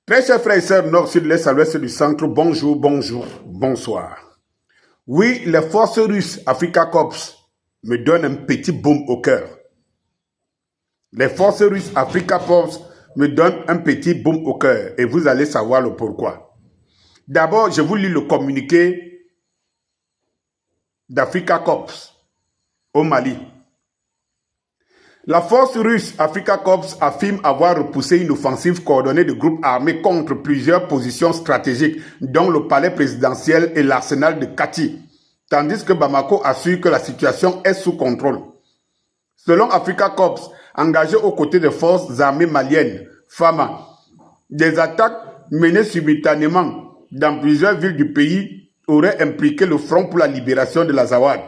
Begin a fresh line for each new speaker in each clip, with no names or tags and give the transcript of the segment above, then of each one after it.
Très chers frères et sœurs, nord, sud, l'est, à l'ouest du centre, bonjour, bonjour, bonsoir. Oui, les forces russes Africa Corps me donnent un petit baume au cœur. Les forces russes Africa Corps me donnent un petit baume au cœur et vous allez savoir le pourquoi. D'abord, je vous lis le communiqué d'Africa Corps au Mali. La force russe Africa Corps affirme avoir repoussé une offensive coordonnée de groupes armés contre plusieurs positions stratégiques, dont le palais présidentiel et l'arsenal de Kati, tandis que Bamako assure que la situation est sous contrôle. Selon Africa Corps, engagé aux côtés des forces armées maliennes, FAMA, des attaques menées simultanément dans plusieurs villes du pays auraient impliqué le Front pour la libération de l'Azawad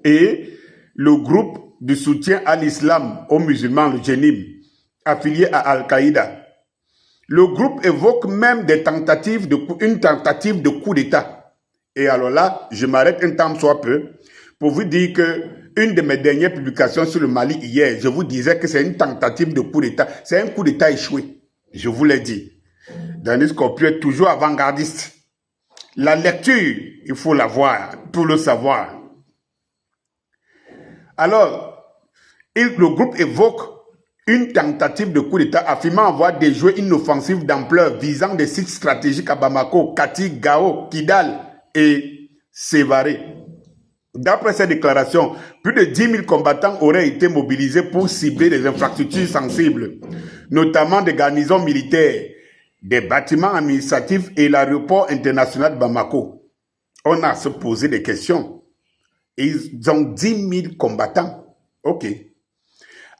et le groupe de soutien à l'islam aux musulmans, le Jenim, affilié à Al-Qaïda. Le groupe évoque même une tentative de coup d'État. Et alors là, je m'arrête un temps soit peu pour vous dire que une de mes dernières publications sur le Mali hier, je vous disais que c'est une tentative de coup d'État. C'est un coup d'État échoué. Je vous l'ai dit. Denis Copieux est toujours avant-gardiste. La lecture, il faut la voir pour le savoir. Alors, le groupe évoque une tentative de coup d'État affirmant avoir déjoué une offensive d'ampleur visant des sites stratégiques à Bamako, Kati, Gao, Kidal et Sévaré. D'après ces déclarations, plus de 10 000 combattants auraient été mobilisés pour cibler des infrastructures sensibles, notamment des garnisons militaires, des bâtiments administratifs et l'aéroport international de Bamako. On a à se poser des questions. Ils ont 10 000 combattants. Ok.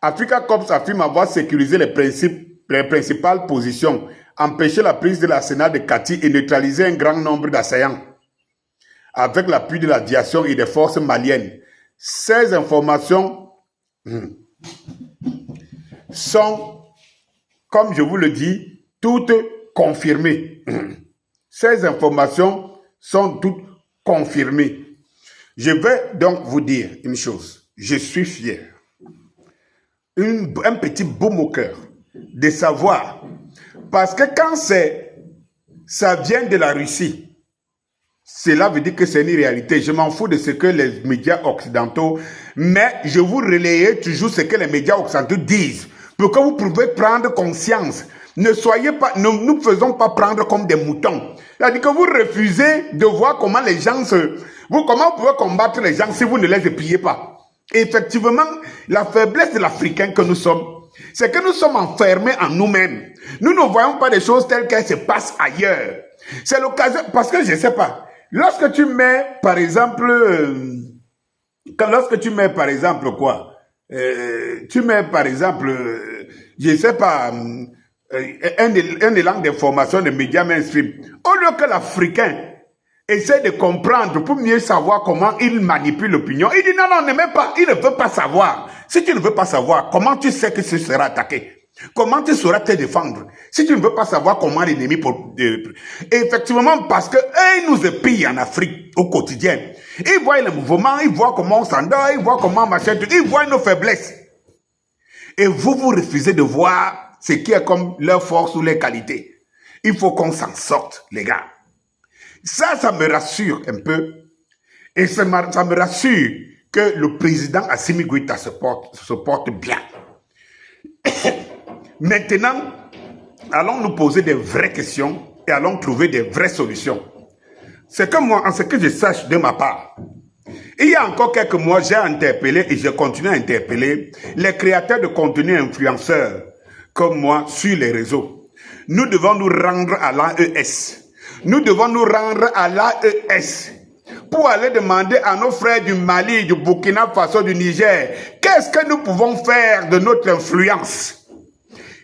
Africa Corps affirme avoir sécurisé les principales positions, empêché la prise de l'arsenal de Kati et neutralisé un grand nombre d'assaillants. Avec l'appui de l'aviation et des forces maliennes. Ces informations sont, comme je vous le dis, toutes confirmées. Ces informations sont toutes confirmées. Je vais donc vous dire une chose. Je suis fier. Un petit baume au cœur de savoir. Parce que quand ça vient de la Russie, cela veut dire que c'est une réalité. Je m'en fous de ce que les médias occidentaux, mais je vous relaye toujours ce que les médias occidentaux disent pour que vous pouvez prendre conscience. Ne soyez pas, ne nous faisons pas prendre comme des moutons. C'est-à-dire que vous refusez de voir comment les gens comment vous pouvez combattre les gens si vous ne les épiez pas. Et effectivement, la faiblesse de l'Africain que nous sommes, c'est que nous sommes enfermés en nous-mêmes. Nous ne voyons pas des choses telles qu'elles se passent ailleurs. C'est l'occasion, parce que je ne sais pas. Lorsque tu mets, par exemple, je ne sais pas, un élan d'information des médias mainstream, au lieu que l'Africain essaie de comprendre pour mieux savoir comment il manipule l'opinion, il dit non, n'aime pas, il ne veut pas savoir. Si tu ne veux pas savoir, comment tu sais que ce sera attaqué? Comment tu sauras te défendre si tu ne veux pas savoir comment l'ennemi... Effectivement, parce que ils nous épient en Afrique au quotidien. Ils voient les mouvements, ils voient comment on s'endort, ils voient comment machin, ils voient nos faiblesses. Et vous refusez de voir ce qui est comme leur force ou leur qualité. Il faut qu'on s'en sorte, les gars. Ça me rassure un peu. Et ça me rassure que le président Assimi Goïta se porte bien. Maintenant, allons nous poser des vraies questions et allons trouver des vraies solutions. C'est que moi, en ce que je sache de ma part, il y a encore quelques mois, j'ai interpellé et je continue à interpeller les créateurs de contenu influenceurs comme moi sur les réseaux. Nous devons nous rendre à l'AES. Nous devons nous rendre à l'AES pour aller demander à nos frères du Mali, du Burkina Faso, du Niger, qu'est-ce que nous pouvons faire de notre influence?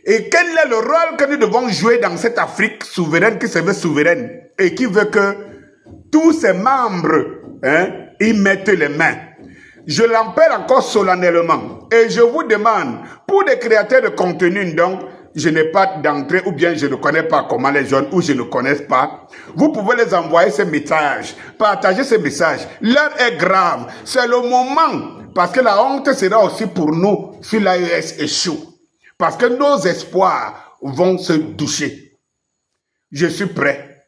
Et quel est le rôle que nous devons jouer dans cette Afrique souveraine qui se veut souveraine et qui veut que tous ses membres y mettent les mains. Je l'appelle encore solennellement et je vous demande, pour des créateurs de contenu, donc, je n'ai pas d'entrée ou bien je ne connais pas comment les jeunes ou je ne connais pas, vous pouvez les envoyer ces messages, partager ces messages. L'heure est grave, c'est le moment, parce que la honte sera aussi pour nous si l'AES échoue. Parce que nos espoirs vont se doucher. Je suis prêt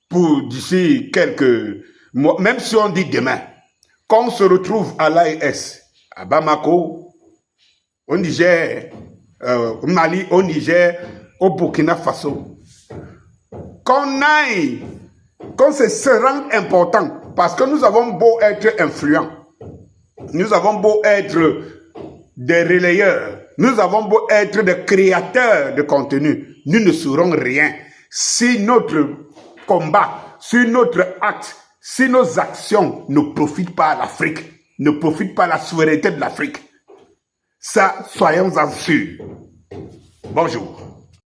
pour d'ici quelques mois, même si on dit demain, qu'on se retrouve à l'AES, à Bamako, au Niger, au Mali, au Niger, au Burkina Faso, qu'on aille, qu'on se rende important, parce que nous avons beau être influents, nous avons beau être des relayeurs, nous avons beau être des créateurs de contenu, nous ne serons rien si notre combat, si notre acte, si nos actions ne profitent pas à l'Afrique, ne profitent pas à la souveraineté de l'Afrique. Ça, soyons-en sûrs. Bonjour.